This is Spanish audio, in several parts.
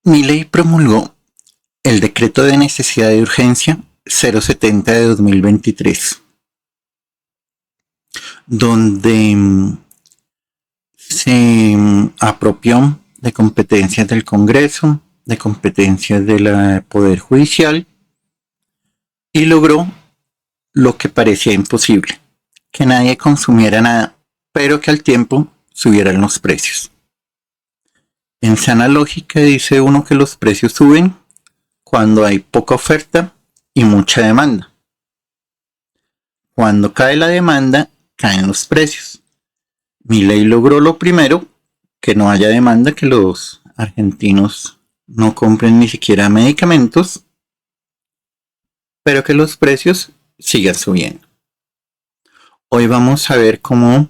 Milei promulgó el Decreto de Necesidad de Urgencia 070 de 2023, donde se apropió de competencias del Congreso, de competencias del Poder Judicial y logró lo que parecía imposible, que nadie consumiera nada, pero que al tiempo subieran los precios. En sana lógica dice uno que los precios suben cuando hay poca oferta y mucha demanda. Cuando cae la demanda, caen los precios. Milei logró lo primero, que no haya demanda, que los argentinos no compren ni siquiera medicamentos, pero que los precios sigan subiendo. Hoy vamos a ver cómo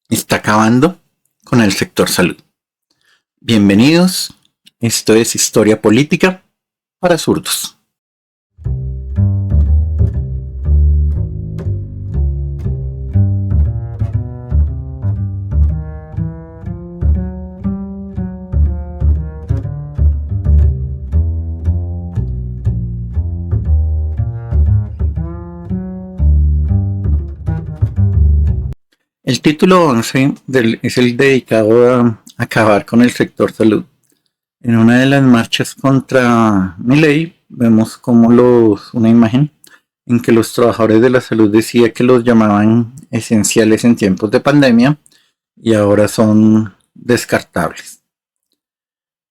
está acabando con el sector salud. Bienvenidos, esto es Historia Política para Zurdos. El título 11 es el dedicado a acabar con el sector salud. En una de las marchas contra Milei vemos como una imagen en que los trabajadores de la salud decía que los llamaban esenciales en tiempos de pandemia y ahora son descartables.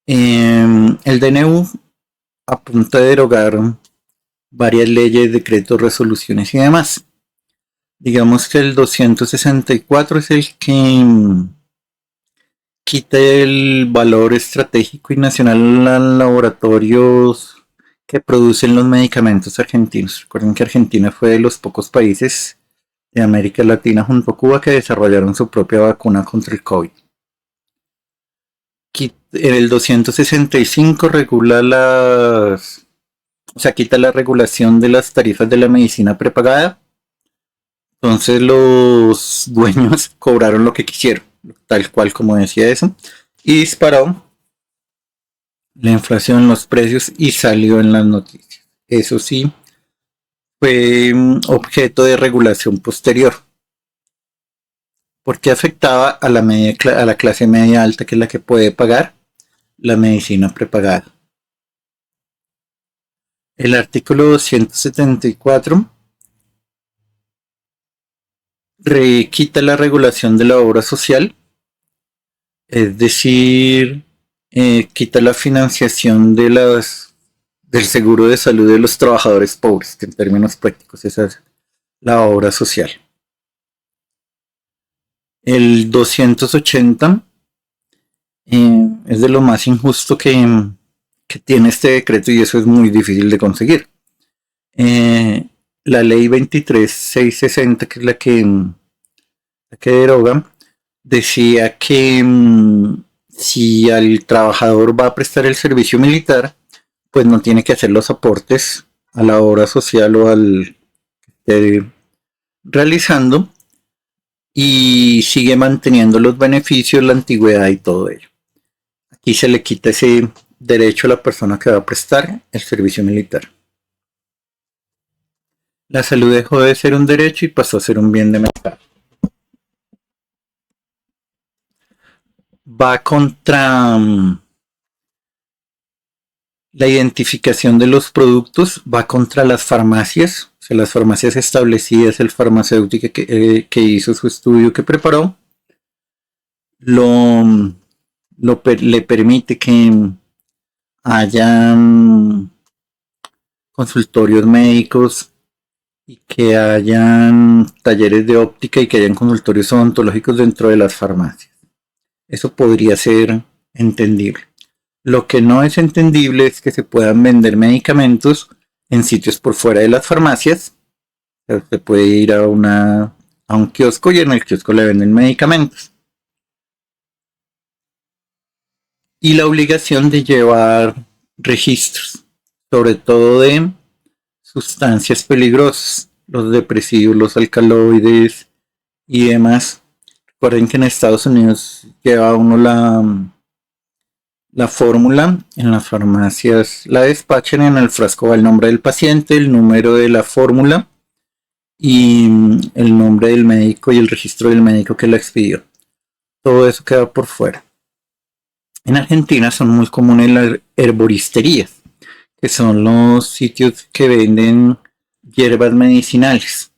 El DNU apunta a derogar varias leyes, decretos, resoluciones y demás. Digamos que el 264 es el que quita el valor estratégico y nacional a laboratorios que producen los medicamentos argentinos. Recuerden que Argentina fue de los pocos países de América Latina junto a Cuba que desarrollaron su propia vacuna contra el COVID. El 265 quita la regulación de las tarifas de la medicina prepagada. Entonces los dueños cobraron lo que quisieron, tal cual como decía eso, y disparó la inflación, los precios y salió en las noticias. Eso sí, fue objeto de regulación posterior, porque afectaba a la clase media alta, que es la que puede pagar la medicina prepagada. El artículo 274 quita la regulación de la obra social, es decir, quita la financiación del seguro de salud de los trabajadores pobres, que en términos prácticos esa es la obra social. El 280 es de lo más injusto que tiene este decreto y eso es muy difícil de conseguir. La ley 23.660, que es la que deroga, decía que si al trabajador va a prestar el servicio militar, pues no tiene que hacer los aportes a la obra social o al que esté realizando y sigue manteniendo los beneficios, la antigüedad y todo ello. Aquí se le quita ese derecho a la persona que va a prestar el servicio militar. La salud dejó de ser un derecho y pasó a ser un bien de mercado. Va contra la identificación de los productos, va contra las farmacias, o sea, las farmacias establecidas, el farmacéutico que hizo su estudio, que preparó, le permite que hayan consultorios médicos y que hayan talleres de óptica y que hayan consultorios odontológicos dentro de las farmacias. Eso podría ser entendible. Lo que no es entendible es que se puedan vender medicamentos en sitios por fuera de las farmacias. Se puede ir a un kiosco y en el kiosco le venden medicamentos. Y la obligación de llevar registros, sobre todo de sustancias peligrosas, los depresivos, los alcaloides y demás. Recuerden que en Estados Unidos lleva uno La fórmula en las farmacias la despachan, en el frasco va el nombre del paciente, el número de la fórmula y el nombre del médico y el registro del médico que la expidió. Todo eso queda por fuera. En Argentina son muy comunes las herboristerías, que son los sitios que venden hierbas medicinales.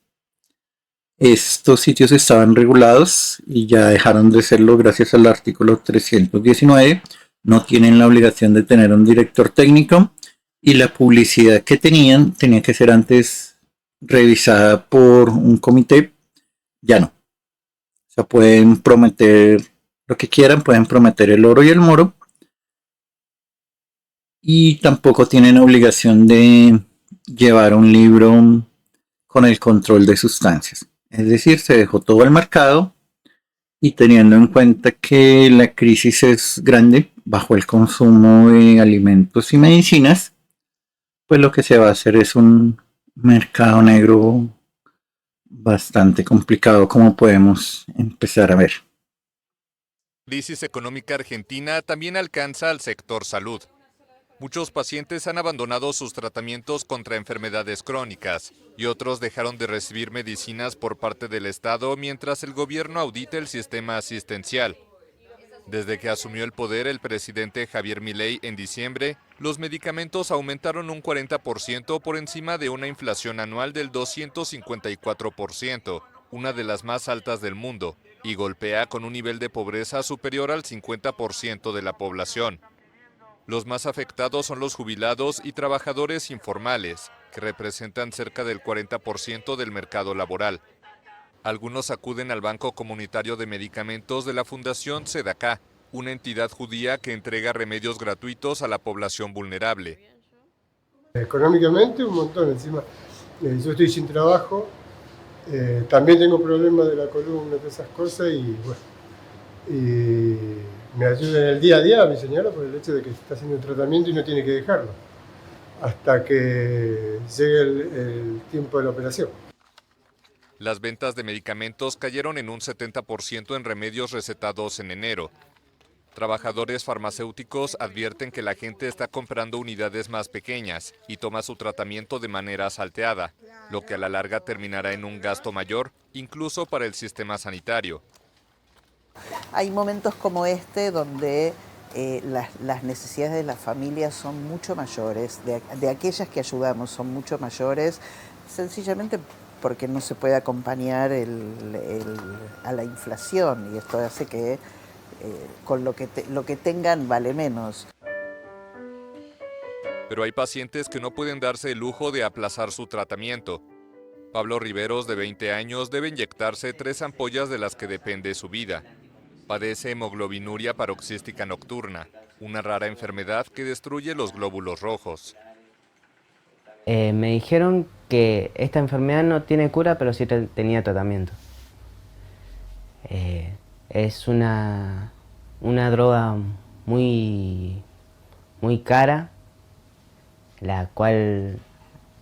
Estos sitios estaban regulados y ya dejaron de serlo gracias al artículo 319. No tienen la obligación de tener un director técnico y la publicidad que tenían tenía que ser antes revisada por un comité. Ya no. O sea, pueden prometer lo que quieran, pueden prometer el oro y el moro y tampoco tienen obligación de llevar un libro con el control de sustancias. Es decir, se dejó todo al mercado y teniendo en cuenta que la crisis es grande bajo el consumo de alimentos y medicinas, pues lo que se va a hacer es un mercado negro bastante complicado, como podemos empezar a ver. La crisis económica argentina también alcanza al sector salud. Muchos pacientes han abandonado sus tratamientos contra enfermedades crónicas y otros dejaron de recibir medicinas por parte del Estado mientras el gobierno audita el sistema asistencial. Desde que asumió el poder el presidente Javier Milei en diciembre, los medicamentos aumentaron un 40% por encima de una inflación anual del 254%, una de las más altas del mundo, y golpea con un nivel de pobreza superior al 50% de la población. Los más afectados son los jubilados y trabajadores informales, que representan cerca del 40% del mercado laboral. Algunos acuden al Banco Comunitario de Medicamentos de la Fundación Tzedakah, una entidad judía que entrega remedios gratuitos a la población vulnerable. Económicamente un montón, encima yo estoy sin trabajo, también tengo problemas de la columna, de esas cosas y bueno, y me ayuda en el día a día mi señora por el hecho de que está haciendo un tratamiento y no tiene que dejarlo hasta que llegue el tiempo de la operación. Las ventas de medicamentos cayeron en un 70% en remedios recetados en enero. Trabajadores farmacéuticos advierten que la gente está comprando unidades más pequeñas y toma su tratamiento de manera salteada, lo que a la larga terminará en un gasto mayor, incluso para el sistema sanitario. Hay momentos como este donde las necesidades de las familias son mucho mayores, de aquellas que ayudamos son mucho mayores, sencillamente porque no se puede acompañar a la inflación y esto hace que con lo que tengan vale menos. Pero hay pacientes que no pueden darse el lujo de aplazar su tratamiento. Pablo Riveros, de 20 años, debe inyectarse 3 ampollas de las que depende su vida. Padece hemoglobinuria paroxística nocturna, una rara enfermedad que destruye los glóbulos rojos. Me dijeron que esta enfermedad no tiene cura, pero sí tenía tratamiento. Es una droga muy cara, la cual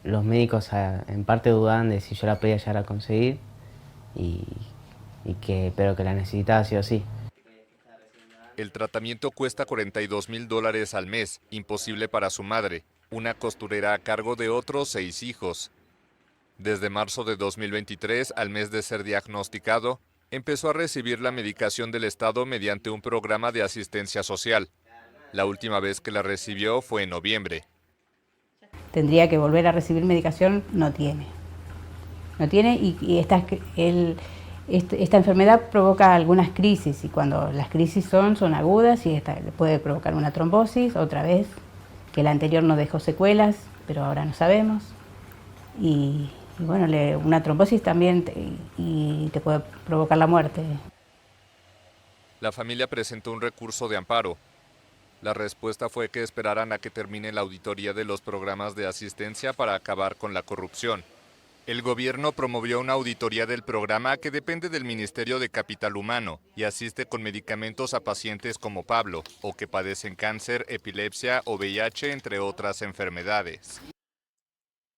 los médicos en parte dudaban de si yo la podía llegar a conseguir, pero que la necesitaba sí o sí. El tratamiento cuesta $42,000 al mes, imposible para su madre, una costurera a cargo de otros 6 hijos. Desde marzo de 2023, al mes de ser diagnosticado, empezó a recibir la medicación del Estado mediante un programa de asistencia social. La última vez que la recibió fue en noviembre. Tendría que volver a recibir medicación, no tiene. No tiene y esta enfermedad provoca algunas crisis y cuando las crisis son agudas y esta puede provocar una trombosis, otra vez, que la anterior no dejó secuelas, pero ahora no sabemos. Y bueno, una trombosis también te puede provocar la muerte. La familia presentó un recurso de amparo. La respuesta fue que esperaran a que termine la auditoría de los programas de asistencia para acabar con la corrupción. El gobierno promovió una auditoría del programa que depende del Ministerio de Capital Humano y asiste con medicamentos a pacientes como Pablo, o que padecen cáncer, epilepsia o VIH, entre otras enfermedades.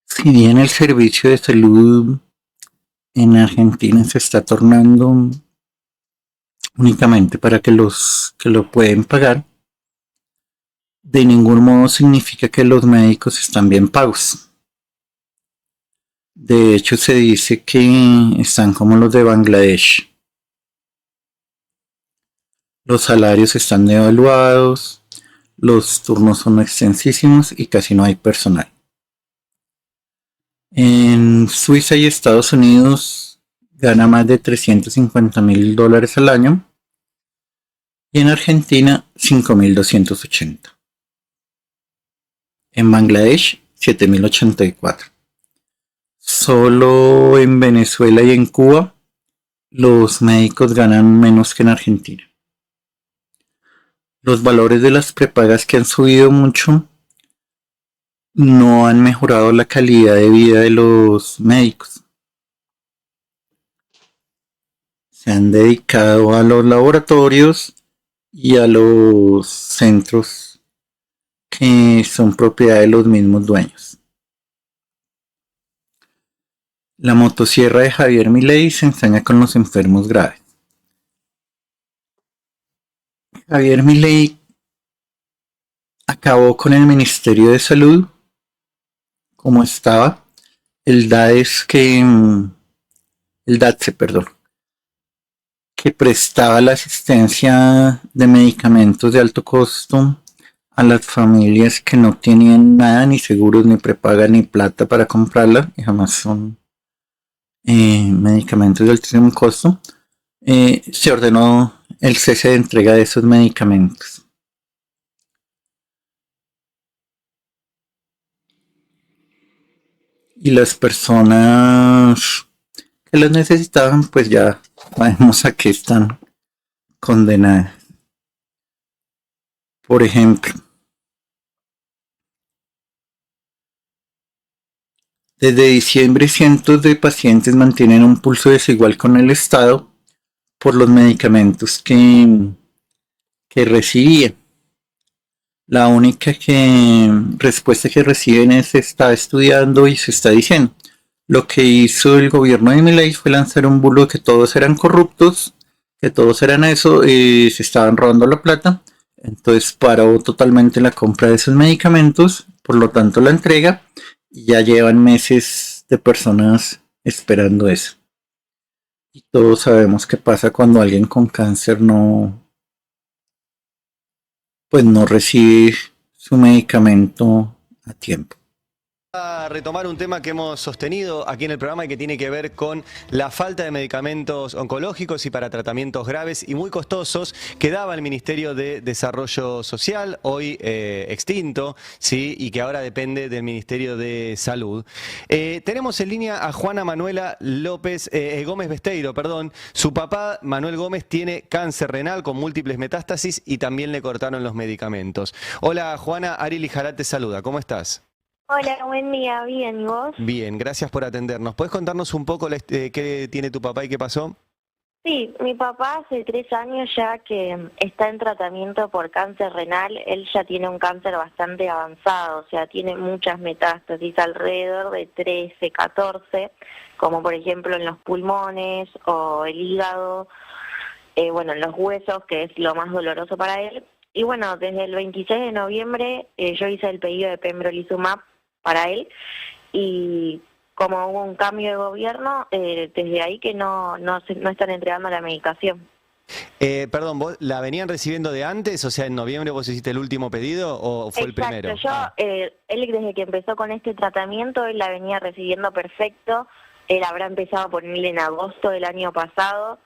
Si bien el servicio de salud en Argentina se está tornando únicamente para que los que lo pueden pagar, de ningún modo significa que los médicos están bien pagos. De hecho, se dice que están como los de Bangladesh. Los salarios están devaluados, los turnos son extensísimos y casi no hay personal. En Suiza y Estados Unidos gana más de $350.000 al año y en Argentina 5.280. En Bangladesh 7.084. Solo en Venezuela y en Cuba los médicos ganan menos que en Argentina. Los valores de las prepagas que han subido mucho no han mejorado la calidad de vida de los médicos. Se han dedicado a los laboratorios y a los centros que son propiedad de los mismos dueños. La motosierra de Javier Milei se ensaña con los enfermos graves. Javier Milei acabó con el Ministerio de Salud como estaba. El DATSE, que prestaba la asistencia de medicamentos de alto costo a las familias que no tenían nada, ni seguros, ni prepaga, ni plata para comprarla, y jamás son medicamentos de altísimo costo. Se ordenó el cese de entrega de esos medicamentos. Y las personas que los necesitaban, pues ya sabemos a qué están condenadas. Por ejemplo, desde diciembre cientos de pacientes mantienen un pulso desigual con el Estado por los medicamentos que recibían. La única respuesta que reciben es: se está estudiando y se está diciendo. Lo que hizo el gobierno de Milei fue lanzar un bulo de que todos eran corruptos, que todos eran eso, se estaban robando la plata. Entonces paró totalmente la compra de esos medicamentos, por lo tanto la entrega, y ya llevan meses de personas esperando eso. Y todos sabemos qué pasa cuando alguien con cáncer no recibe su medicamento a tiempo. A retomar un tema que hemos sostenido aquí en el programa y que tiene que ver con la falta de medicamentos oncológicos y para tratamientos graves y muy costosos que daba el Ministerio de Desarrollo Social, hoy extinto, ¿sí? Y que ahora depende del Ministerio de Salud. Tenemos en línea a Juana Manuela Gómez Besteiro, perdón. Su papá, Manuel Gómez, tiene cáncer renal con múltiples metástasis y también le cortaron los medicamentos. Hola Juana, Ari Lijará te saluda, ¿cómo estás? Hola, buen día, bien, ¿y vos? Bien, gracias por atendernos. ¿Puedes contarnos un poco qué tiene tu papá y qué pasó? Sí, mi papá hace 3 años ya que está en tratamiento por cáncer renal. Él ya tiene un cáncer bastante avanzado, o sea, tiene muchas metástasis, alrededor de 13, 14, como por ejemplo en los pulmones o el hígado, en los huesos, que es lo más doloroso para él. Y bueno, desde el 26 de noviembre yo hice el pedido de pembrolizumab para él, y como hubo un cambio de gobierno, desde ahí que no están entregando la medicación. Perdón, ¿vos la venían recibiendo de antes? O sea, ¿en noviembre vos hiciste el último pedido o fue Exacto, el primero? Él desde que empezó con este tratamiento, él la venía recibiendo perfecto. Él habrá empezado por él en agosto del año pasado.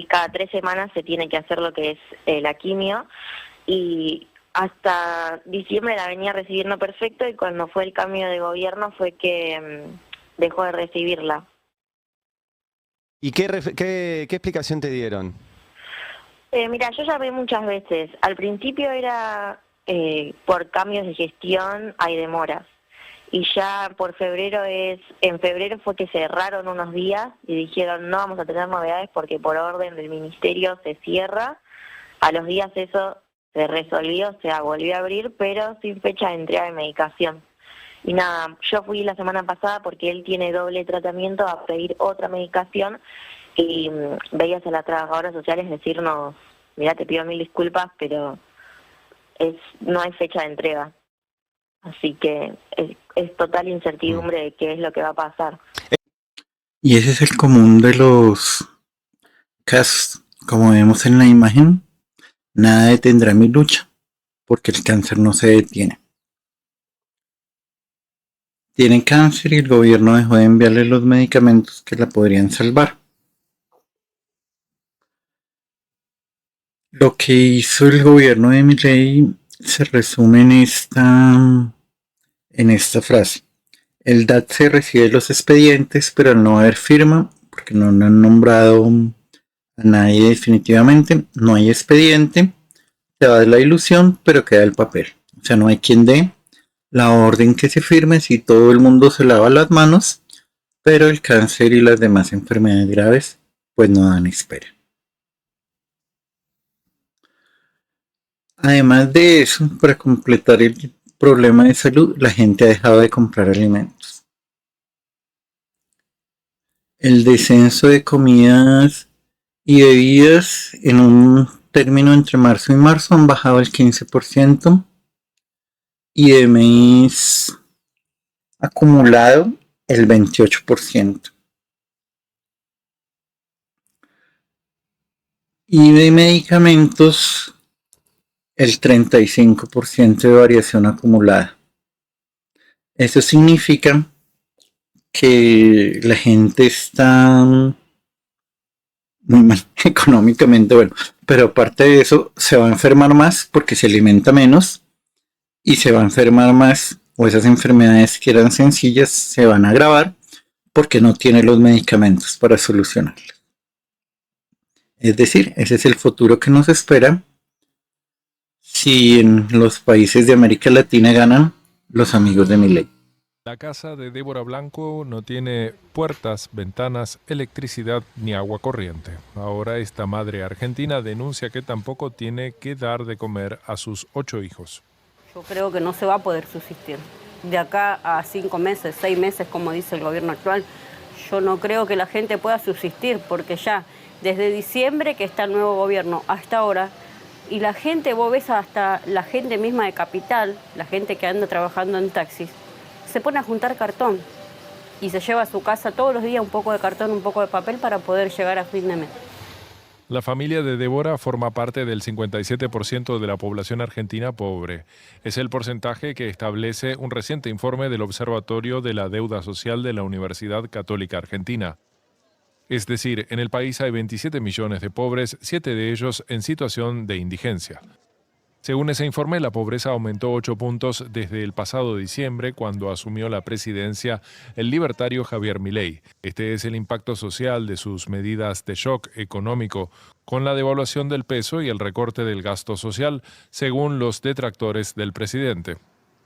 Cada 3 semanas se tiene que hacer lo que es la quimio, y hasta diciembre la venía recibiendo perfecto, y cuando fue el cambio de gobierno fue que dejó de recibirla. ¿Y qué explicación te dieron? Mira, yo llamé muchas veces. Al principio era por cambios de gestión, hay demoras. Y ya en febrero fue que cerraron unos días y dijeron no vamos a tener novedades porque por orden del ministerio se cierra. A los días eso se resolvió, o sea, volvió a abrir, pero sin fecha de entrega de medicación. Y nada, yo fui la semana pasada porque él tiene doble tratamiento a pedir otra medicación, y veías a las trabajadoras sociales decirnos: mira, te pido 1000 disculpas, pero no hay fecha de entrega. Así que es total incertidumbre de qué es lo que va a pasar. Y ese es el común de los casos. Como vemos en la imagen, nada detendrá mi lucha, porque el cáncer no se detiene. Tienen cáncer y el gobierno dejó de enviarle los medicamentos que la podrían salvar. Lo que hizo el gobierno de Milei se resume en esta frase. El DAT se recibe los expedientes, pero al no haber firma, porque no han nombrado a nadie definitivamente, no hay expediente, se va de la ilusión, pero queda el papel. O sea, no hay quien dé la orden que se firme si todo el mundo se lava las manos, pero el cáncer y las demás enfermedades graves pues no dan espera. Además de eso, para completar el problema de salud, la gente ha dejado de comprar alimentos. El descenso de comidas y bebidas en un término entre marzo y marzo han bajado el 15% y de mes acumulado el 28%. Y de medicamentos el 35% de variación acumulada. Eso significa que la gente está muy mal económicamente, bueno, pero aparte de eso se va a enfermar más porque se alimenta menos y se va a enfermar más, o esas enfermedades que eran sencillas se van a agravar porque no tiene los medicamentos para solucionarlas. Es decir, ese es el futuro que nos espera si en los países de América Latina ganan los amigos de Milei. La casa de Débora Blanco no tiene puertas, ventanas, electricidad ni agua corriente. Ahora esta madre argentina denuncia que tampoco tiene que dar de comer a sus 8 hijos. Yo creo que no se va a poder subsistir. De acá a 5 meses, 6 meses, como dice el gobierno actual, yo no creo que la gente pueda subsistir, porque ya desde diciembre que está el nuevo gobierno hasta ahora, y la gente, vos ves hasta la gente misma de Capital, la gente que anda trabajando en taxis, se pone a juntar cartón y se lleva a su casa todos los días un poco de cartón, un poco de papel para poder llegar a fin de mes. La familia de Débora forma parte del 57% de la población argentina pobre. Es el porcentaje que establece un reciente informe del Observatorio de la Deuda Social de la Universidad Católica Argentina. Es decir, en el país hay 27 millones de pobres, 7 de ellos en situación de indigencia. Según ese informe, la pobreza aumentó 8 puntos desde el pasado diciembre, cuando asumió la presidencia el libertario Javier Milei. Este es el impacto social de sus medidas de shock económico, con la devaluación del peso y el recorte del gasto social, según los detractores del presidente.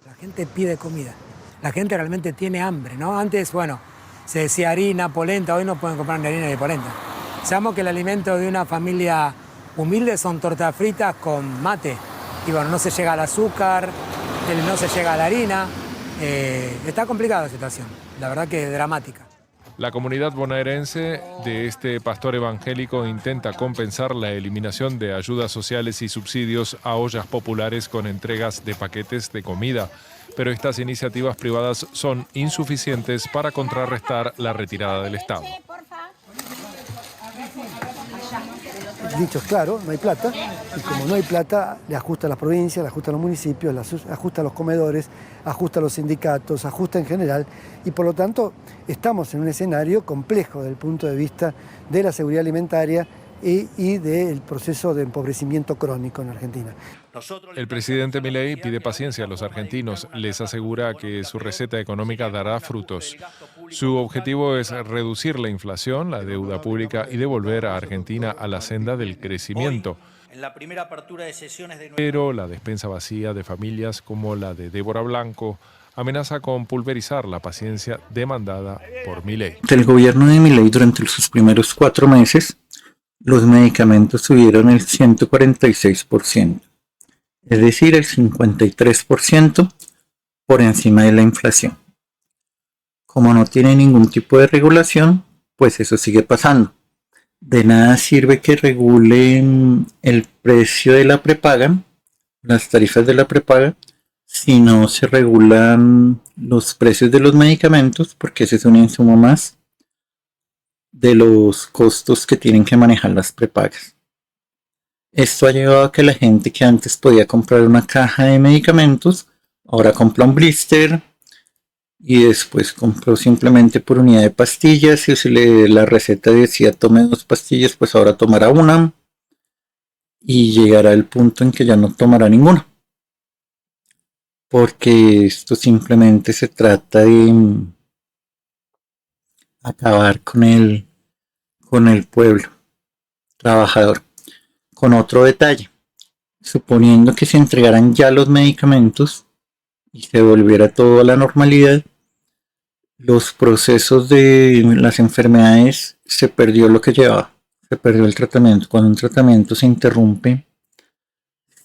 La gente pide comida, la gente realmente tiene hambre, ¿no? Antes, se decía harina, polenta, hoy no pueden comprar ni harina ni polenta. Sabemos que el alimento de una familia humilde son tortas fritas con mate. Y no se llega al azúcar, no se llega a la harina. Está complicada la situación, la verdad que es dramática. La comunidad bonaerense de este pastor evangélico intenta compensar la eliminación de ayudas sociales y subsidios a ollas populares con entregas de paquetes de comida, pero estas iniciativas privadas son insuficientes para contrarrestar la retirada del Estado. Dicho es claro, no hay plata, y como no hay plata, le ajusta a las provincias, le ajusta a los municipios, le ajusta a los comedores, ajusta a los sindicatos, ajusta en general, y por lo tanto estamos en un escenario complejo desde el punto de vista de la seguridad alimentaria y del proceso de empobrecimiento crónico en Argentina. El presidente Milei pide paciencia a los argentinos, les asegura que su receta económica dará frutos. Su objetivo es reducir la inflación, la deuda pública y devolver a Argentina a la senda del crecimiento. Pero la despensa vacía de familias como la de Débora Blanco amenaza con pulverizar la paciencia demandada por Milei. Del gobierno de Milei durante sus primeros 4 meses, los medicamentos subieron el 146%, es decir, el 53% por encima de la inflación. Como no tiene ningún tipo de regulación, pues eso sigue pasando. De nada sirve que regulen el precio de la prepaga las tarifas de la prepaga, sino se regulan los precios de los medicamentos, porque ese es un insumo más de los costos que tienen que manejar las prepagas. Esto ha llevado a que la gente que antes podía comprar una caja de medicamentos, ahora compra un blister y después compró simplemente por unidad de pastillas. Si la receta decía tome 2 pastillas, pues ahora tomará una y llegará el punto en que ya no tomará ninguna. Porque esto simplemente se trata de acabar con el pueblo trabajador. Con otro detalle, suponiendo que se entregaran ya los medicamentos y se volviera todo a la normalidad, los procesos de las enfermedades se perdió lo que llevaba, se perdió el tratamiento. Cuando un tratamiento se interrumpe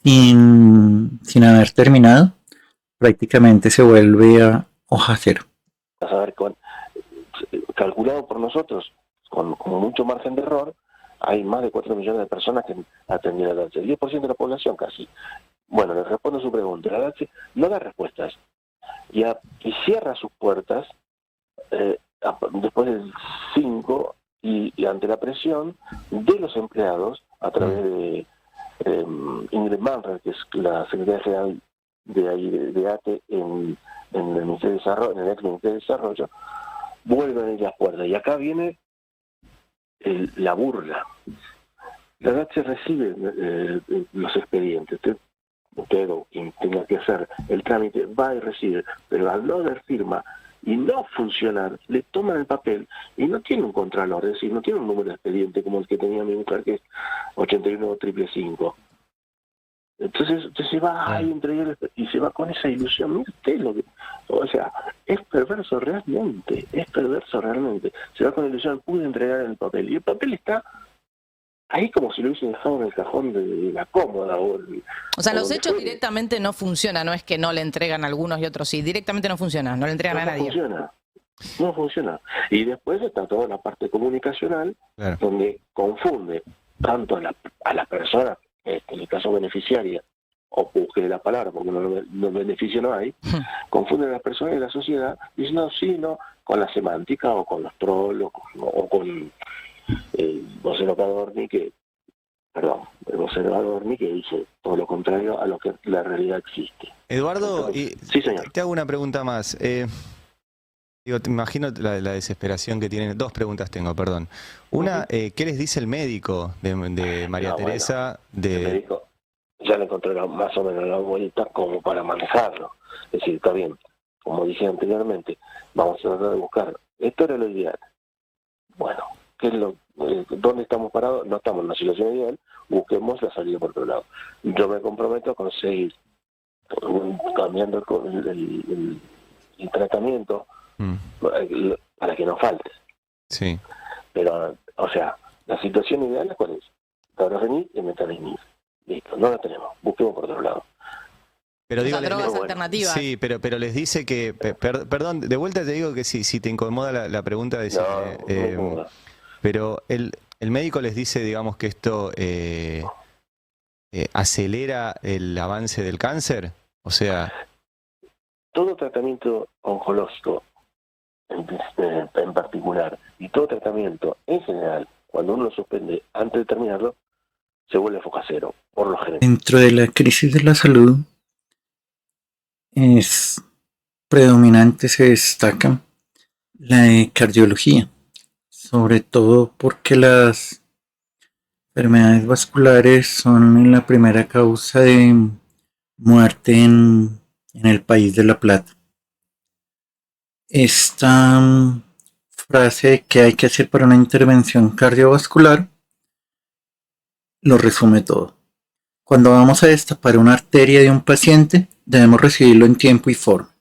sin haber terminado, prácticamente se vuelve a hoja cero. A ver, calculado por nosotros, con mucho margen de error, hay más de 4 millones de personas que han tenido el cáncer, 10% de la población casi. Bueno, les respondo su pregunta. La verdad no da respuestas y cierra sus puertas después del 5 y ante la presión de los empleados a través de Ingrid Manfred, que es la secretaria general de ATE en el Ministerio de Desarrollo, en el ex Ministerio de Desarrollo, vuelven a ir las puertas. Y acá viene la burla. La verdad se reciben los expedientes. Usted quien tenga que hacer el trámite va y recibe, pero al no haber firma y no funcionar, le toman el papel y no tiene un contralor, es decir, no tiene un número de expediente como el que tenía mi mujer, que es 81555. Entonces se va a entregar y se va con esa ilusión. Mire usted lo que, o sea, es perverso realmente. Se va con la ilusión, pude entregar el papel. Y el papel está ahí como si lo hubiesen dejado en el cajón de la cómoda. O sea, los hechos directamente no funcionan, no es que no le entregan a algunos y otros sí, directamente no funciona, no le entregan a nadie. No funciona. Y después está toda la parte comunicacional, donde confunde tanto a la persona, en el caso beneficiaria, o busque la palabra, porque no beneficio no hay, confunden a las personas y la sociedad, diciendo sí, no, con la semántica, o con los trolls, o con el vocero Adorni, el vocero Adorni, que dice todo lo contrario a lo que la realidad existe. Eduardo, sí, señor. Te hago una pregunta más. Te imagino la desesperación que tienen. 2 preguntas tengo, perdón. Una, ¿qué les dice el médico de María Teresa? El médico ya le encontré más o menos la vuelta como para manejarlo. Es decir, está bien, como dije anteriormente, vamos a tratar de buscar. Esto era lo ideal. Bueno, ¿qué es ¿dónde estamos parados? No estamos en una situación ideal, busquemos la salida por otro lado. Yo me comprometo a conseguir, cambiando el tratamiento, para que no falte. Sí. Pero, o sea, la situación ideal es cuál es. Taurofenil y metanizumab. Listo, no la tenemos. Busquemos por otro lado. Pero digo, drogas alternativas. Sí, pero les dice que, perdón, de vuelta te digo que si te incomoda la pregunta, no, pero el médico les dice, digamos, que esto acelera el avance del cáncer, o sea... Todo tratamiento oncológico en particular, y todo tratamiento en general, cuando uno lo suspende antes de terminarlo, se vuelve foca cero, por lo general. Dentro de la crisis de la salud, es predominante, se destaca la de cardiología, sobre todo porque las enfermedades vasculares son la primera causa de muerte en el país de La Plata. Esta frase de qué hay que hacer para una intervención cardiovascular lo resume todo. Cuando vamos a destapar una arteria de un paciente, debemos recibirlo en tiempo y forma.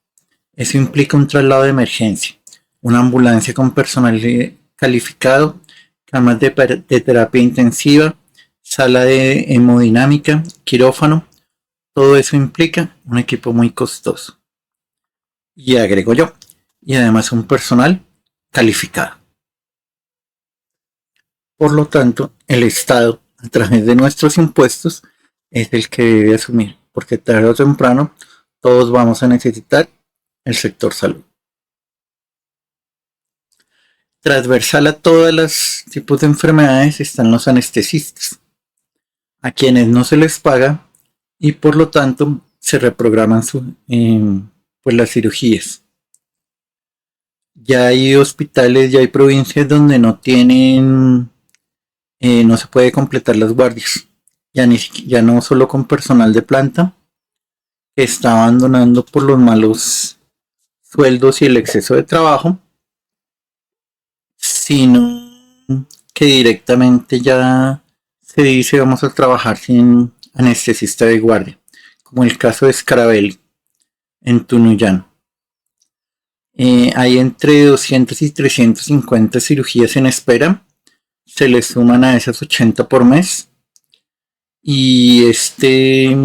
Eso implica un traslado de emergencia, una ambulancia con personal calificado, camas de terapia intensiva, sala de hemodinámica, quirófano. Todo eso implica un equipo muy costoso. Y agrego yo, y además un personal calificado. Por lo tanto, el Estado, a través de nuestros impuestos, es el que debe asumir porque tarde o temprano todos vamos a necesitar el sector salud. Transversal a todos los tipos de enfermedades están los anestesistas, a quienes no se les paga y por lo tanto se reprograman pues las cirugías. Ya hay hospitales, ya hay provincias donde no tienen, no se puede completar las guardias, ya no solo con personal de planta, que está abandonando por los malos sueldos y el exceso de trabajo, sino que directamente ya se dice vamos a trabajar sin anestesista de guardia, como el caso de Scarabelli en Tunuyán. Hay entre 200 y 350 cirugías en espera, se les suman a esas 80 por mes, y este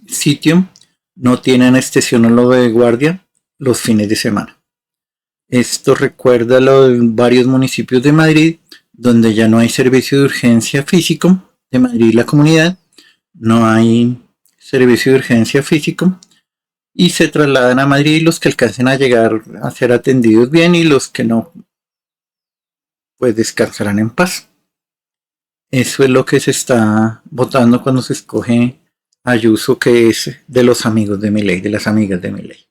sitio no tiene anestesiólogo de guardia los fines de semana. Esto recuerda a los varios municipios de Madrid, donde ya no hay servicio de urgencia físico, de Madrid y la comunidad, no hay servicio de urgencia físico, y se trasladan a Madrid los que alcancen a llegar a ser atendidos bien y los que no, pues descansarán en paz. Eso es lo que se está votando cuando se escoge a Ayuso, que es de los amigos de Milei, de las amigas de Milei.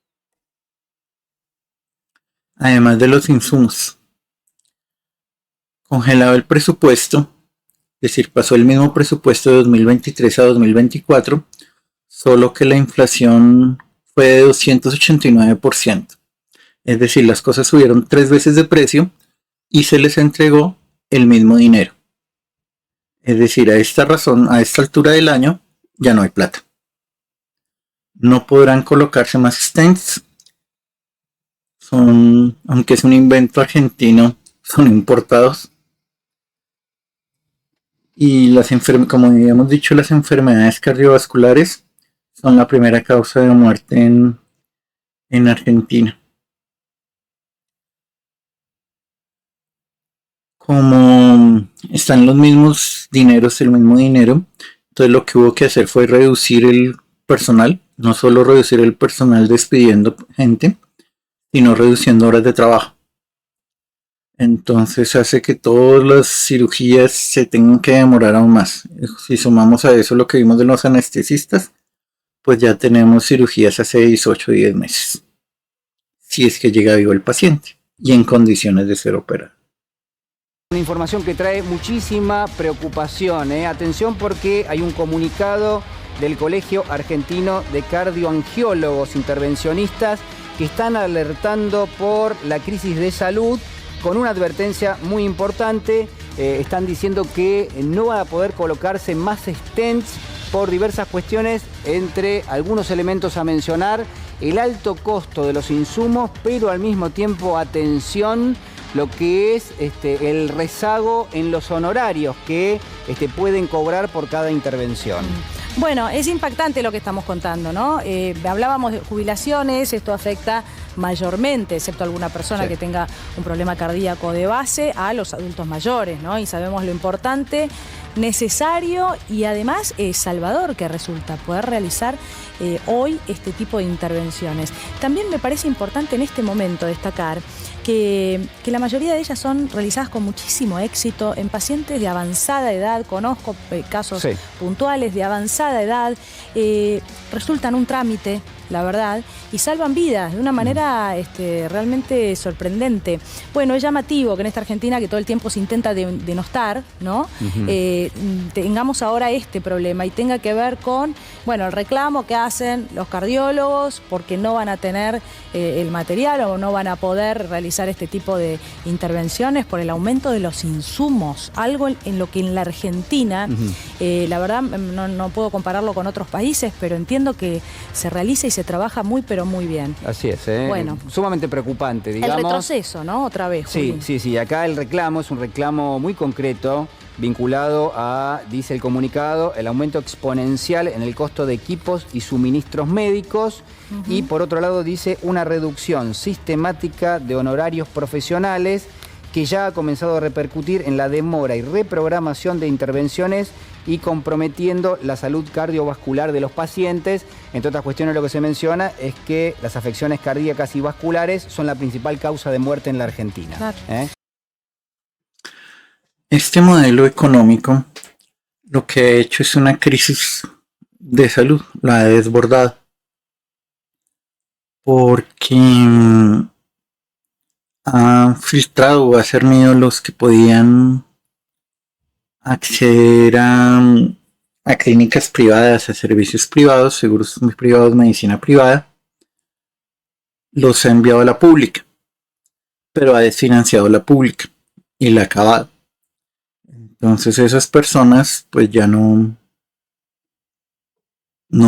Además de los insumos, congelado el presupuesto, es decir, pasó el mismo presupuesto de 2023 a 2024, solo que la inflación fue de 289%. Es decir, las cosas subieron 3 veces de precio y se les entregó el mismo dinero. Es decir, a esta altura del año, ya no hay plata. No podrán colocarse más stents. Aunque es un invento argentino, son importados. Y como habíamos dicho, las enfermedades cardiovasculares son la primera causa de muerte en Argentina. Como están los mismos dineros, el mismo dinero, entonces lo que hubo que hacer fue reducir el personal, no solo reducir el personal despidiendo gente, sino reduciendo horas de trabajo. Entonces hace que todas las cirugías se tengan que demorar aún más. Si sumamos a eso lo que vimos de los anestesistas, pues ya tenemos cirugías a 6, 8, 10 meses. Si es que llega vivo el paciente y en condiciones de ser operado. Una información que trae muchísima preocupación. Atención, porque hay un comunicado del Colegio Argentino de Cardioangiólogos Intervencionistas que están alertando por la crisis de salud con una advertencia muy importante. Están diciendo que no van a poder colocarse más stents por diversas cuestiones, entre algunos elementos a mencionar, el alto costo de los insumos, pero al mismo tiempo, atención, lo que es el rezago en los honorarios que pueden cobrar por cada intervención. Bueno, es impactante lo que estamos contando, ¿no? Hablábamos de jubilaciones, esto afecta mayormente, excepto alguna persona que tenga un problema cardíaco de base, a los adultos mayores, ¿no? Y sabemos lo importante, necesario y además salvador que resulta poder realizar hoy este tipo de intervenciones. También me parece importante en este momento destacar que la mayoría de ellas son realizadas con muchísimo éxito en pacientes de avanzada edad. Conozco casos puntuales de avanzada edad, resultan un trámite, la verdad, y salvan vidas de una manera realmente sorprendente. Bueno, es llamativo que en esta Argentina, que todo el tiempo se intenta denostar, ¿no? Tengamos ahora este problema y tenga que ver con, bueno, el reclamo que hacen los cardiólogos porque no van a tener el material o no van a poder realizar este tipo de intervenciones por el aumento de los insumos, algo en lo que en la Argentina, la verdad no puedo compararlo con otros países, pero entiendo que se realiza y se trabaja muy pero muy bien. Así es, Bueno, sumamente preocupante, digamos. El retroceso, ¿no? Otra vez, Juli. Sí, acá el reclamo es un reclamo muy concreto, vinculado a, dice el comunicado, el aumento exponencial en el costo de equipos y suministros médicos, y por otro lado dice una reducción sistemática de honorarios profesionales que ya ha comenzado a repercutir en la demora y reprogramación de intervenciones y comprometiendo la salud cardiovascular de los pacientes. Entre otras cuestiones, lo que se menciona es que las afecciones cardíacas y vasculares son la principal causa de muerte en la Argentina. Claro. Este modelo económico lo que ha hecho es una crisis de salud, la ha desbordado, porque ha filtrado o ha cernido los que podían acceder a clínicas privadas, a servicios privados, seguros privados, medicina privada, los ha enviado a la pública, pero ha desfinanciado la pública y la ha acabado. Entonces esas personas pues ya no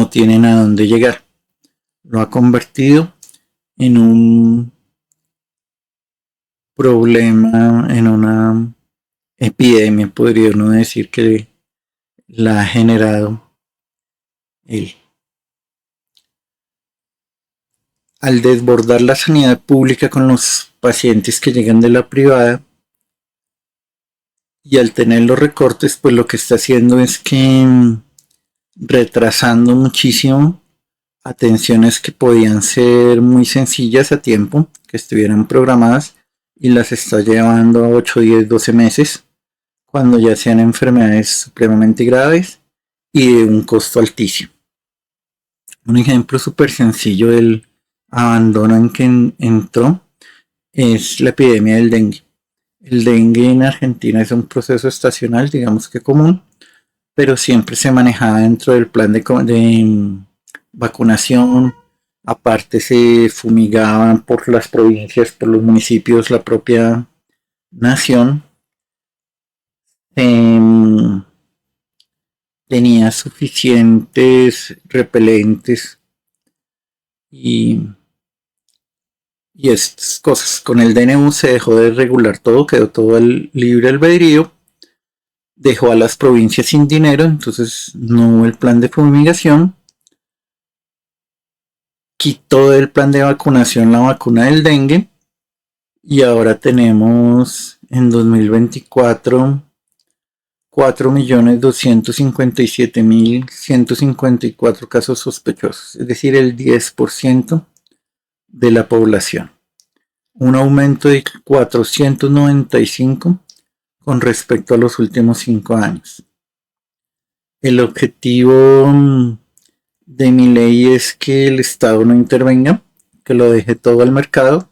tienen a dónde llegar. Lo ha convertido en un problema, en una epidemia, podría uno decir, que la ha generado él. Al desbordar la sanidad pública con los pacientes que llegan de la privada, y al tener los recortes, pues lo que está haciendo es que retrasando muchísimo atenciones que podían ser muy sencillas a tiempo, que estuvieran programadas, y las está llevando a 8, 10, 12 meses, cuando ya sean enfermedades supremamente graves y de un costo altísimo. Un ejemplo súper sencillo del abandono en que entró es la epidemia del dengue. El dengue en Argentina es un proceso estacional, digamos que común, pero siempre se manejaba dentro del plan de vacunación. Aparte se fumigaban por las provincias, por los municipios, la propia nación. Tenía suficientes repelentes y estas cosas. Con el DNU se dejó de regular todo, quedó todo al libre albedrío, dejó a las provincias sin dinero, entonces no hubo el plan de fumigación, quitó del plan de vacunación la vacuna del dengue, y ahora tenemos en 2024 4.257.154 casos sospechosos, es decir, el 10% de la población. Un aumento de 495 con respecto a los últimos 5 años. El objetivo de mi ley es que el Estado no intervenga, que lo deje todo al mercado,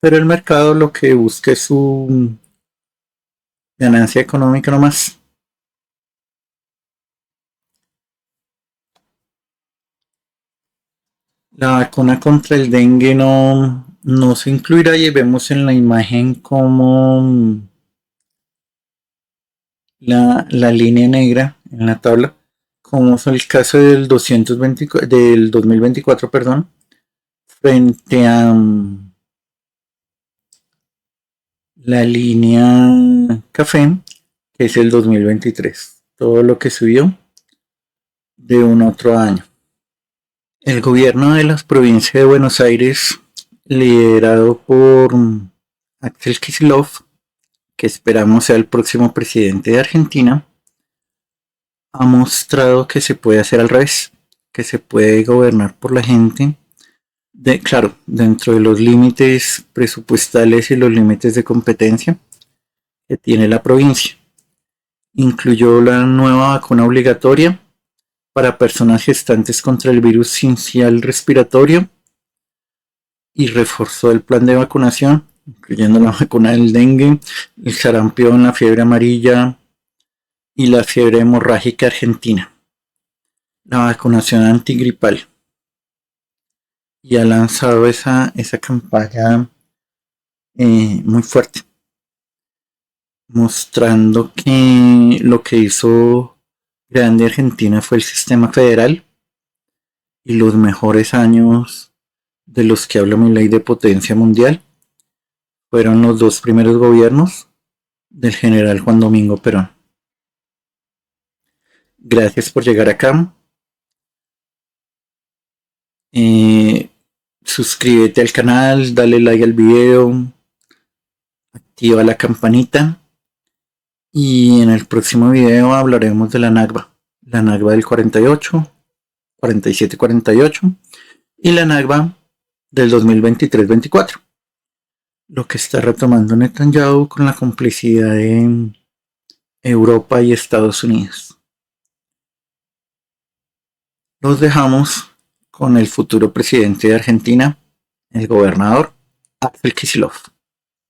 pero el mercado lo que busca es su ganancia económica nomás. La vacuna contra el dengue no se incluirá, y vemos en la imagen como la línea negra en la tabla, como es el caso del 2024, perdón, frente a la línea café, que es el 2023. Todo lo que subió de un otro año. El gobierno de la provincia de Buenos Aires, liderado por Axel Kicillof, que esperamos sea el próximo presidente de Argentina, ha mostrado que se puede hacer al revés, que se puede gobernar por la gente, claro, dentro de los límites presupuestales y los límites de competencia que tiene la provincia. Incluyó la nueva vacuna obligatoria para personas gestantes contra el virus sincicial respiratorio y reforzó el plan de vacunación, incluyendo la vacuna del dengue, el sarampión, la fiebre amarilla y la fiebre hemorrágica argentina, la vacunación antigripal. Y ha lanzado esa campaña muy fuerte, mostrando que lo que hizo grande Argentina fue el sistema federal, y los mejores años de los que habla mi ley de potencia mundial fueron los 2 primeros gobiernos del general Juan Domingo Perón. Gracias por llegar acá. Suscríbete al canal, dale like al video, activa la campanita Y en el próximo video hablaremos de la Nakba del 48, 47-48 y la Nakba del 2023-24. Lo que está retomando Netanyahu con la complicidad de Europa y Estados Unidos. Los dejamos con el futuro presidente de Argentina, el gobernador Axel Kicillof.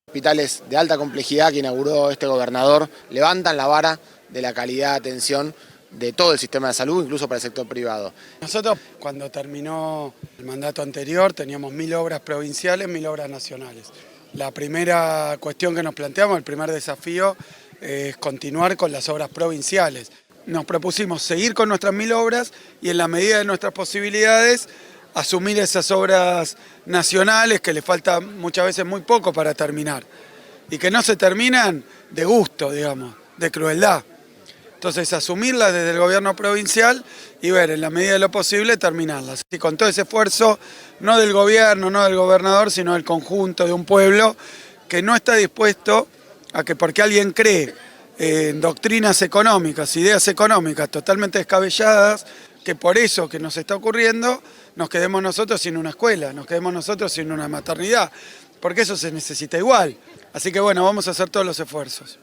Hospitales de alta complejidad que inauguró este gobernador levantan la vara de la calidad de atención de todo el sistema de salud, incluso para el sector privado. Nosotros, cuando terminó el mandato anterior, teníamos 1000 obras provinciales, 1000 obras nacionales. La primera cuestión que nos planteamos, el primer desafío, es continuar con las obras provinciales. Nos propusimos seguir con nuestras 1000 obras y en la medida de nuestras posibilidades asumir esas obras nacionales que le falta muchas veces muy poco para terminar y que no se terminan de gusto, digamos, de crueldad. Entonces asumirlas desde el gobierno provincial y ver en la medida de lo posible terminarlas. Y con todo ese esfuerzo, no del gobierno, no del gobernador, sino del conjunto de un pueblo que no está dispuesto a que porque alguien cree en doctrinas económicas, ideas económicas totalmente descabelladas, que por eso que nos está ocurriendo, nos quedemos nosotros sin una escuela, nos quedemos nosotros sin una maternidad, porque eso se necesita igual. Así que bueno, vamos a hacer todos los esfuerzos.